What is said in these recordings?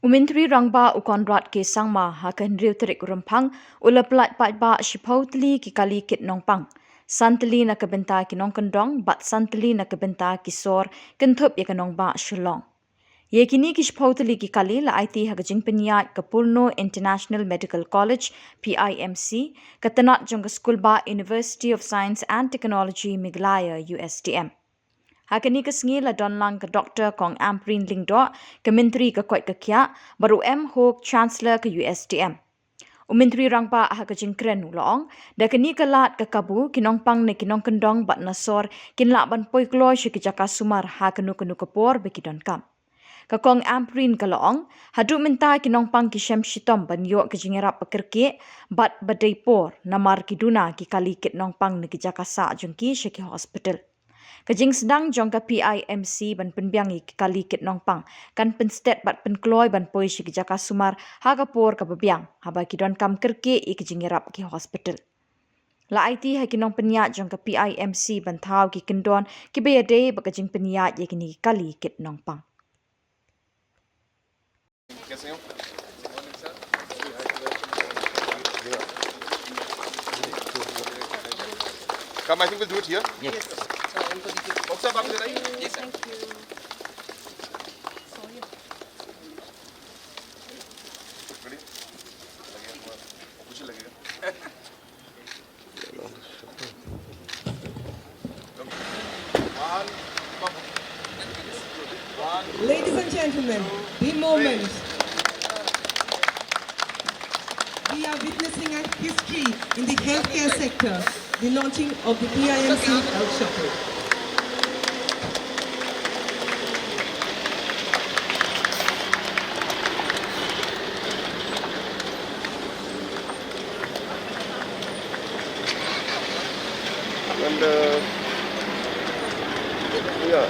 Myntri Rangbah ukonrat ke Sangma hakan riu terik Nongpang ulaplat Paidbah Tylli ki kali kit Nongpang. Santli na kebenta ki Nongkendong bat santli na kebenta ki sor kentup ya Nongba Shillong. Ye kini ki Tylli ki kali la IT hagajing penyat ke Purno International Medical College Pimc ketenat jong ke School Ba University of Science and Technology Meghalaya USTM. Hakani ke sengi la donlang ke doktor kong amprin lingdo ke Myntri ke kuat ke kia baru NEHU Chancellor ke USTM. Myntri Rangbah ha ke jingkren ulong da kini ke lat ke kabu kinongpang ne kinongkendong bat nasor kin lak ban poi kloy shi ke jaka sumar ha kenu Khubor beki don kam. Ke kong amprin ke loong hadu minta kinongpang ki shem shitom ban yo ke jingerap pekerke bat badai por namar kiduna ki kali kit nongpang ne ki jaka sa jongki shi ke hospital. Kajing sedang jong ka Pimc ban penbiangi kali kit Nongpang kan penstet bat penkloy ban poi shi jaka sumar ha kapor ka bebiang ha ba ki don kam kerke I kejingirap ki hospital. La IT ha ki nong penyat jong ka Pimc ban thau ki kendon ki beyade ba kajing penyat ye kini kali kit Nongpang. Come, I think we'll do it here. Yes. Yes, sir. Thank you. Ready? Ladies and gentlemen, the moment we are witnessing a history in the healthcare sector, the launching of the Pimc Health Shuttle. And yeah.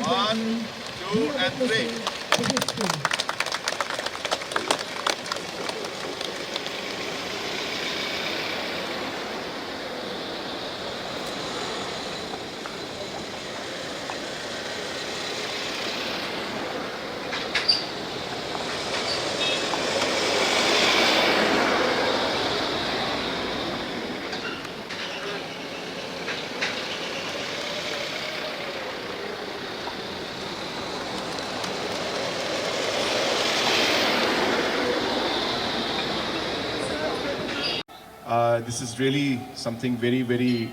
One, two, and three. This is really something very, very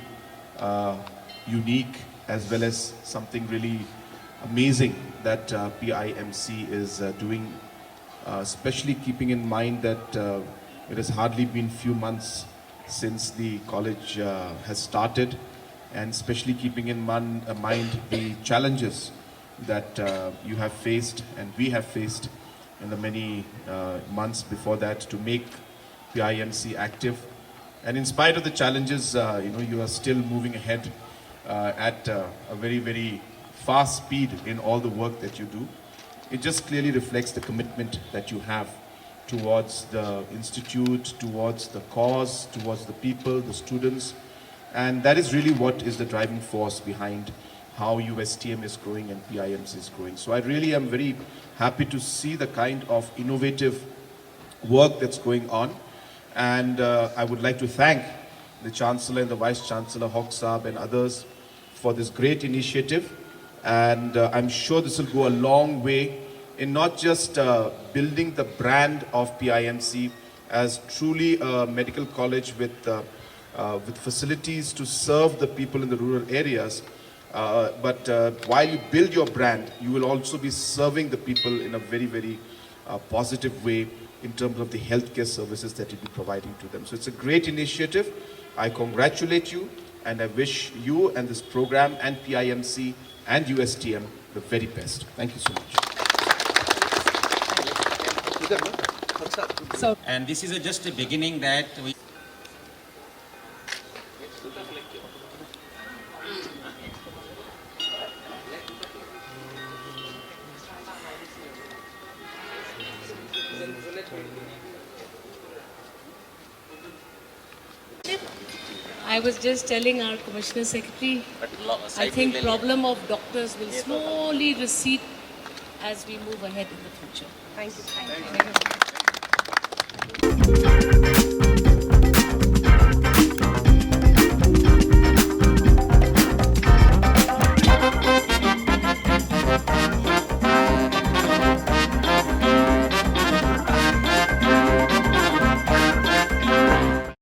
unique, as well as something really amazing that Pimc is doing, especially keeping in mind that it has hardly been few months since the college has started, and especially keeping in mind the challenges that you have faced and we have faced in the many months before that to make Pimc active. And in spite of the challenges, you are still moving ahead at a very, very fast speed in all the work that you do. It just clearly reflects the commitment that you have towards the institute, towards the cause, towards the people, the students. And that is really what is the driving force behind how USTM is growing and Pimc is growing. So I really am very happy to see the kind of innovative work that's going on. And I would like to thank the Chancellor and the Vice Chancellor, Hawk Saab and others for this great initiative. And I'm sure this will go a long way in not just building the brand of Pimc as truly a medical college with facilities to serve the people in the rural areas, but while you build your brand, you will also be serving the people in a very, very positive way in terms of the healthcare services that you'll be providing to them. So it's a great initiative. I congratulate you, and I wish you and this program and Pimc and USTM the very best. Thank you so much. And this is just a beginning that we. I was just telling our Commissioner Secretary, I think problem of doctors will slowly recede as we move ahead in the future. Thank you.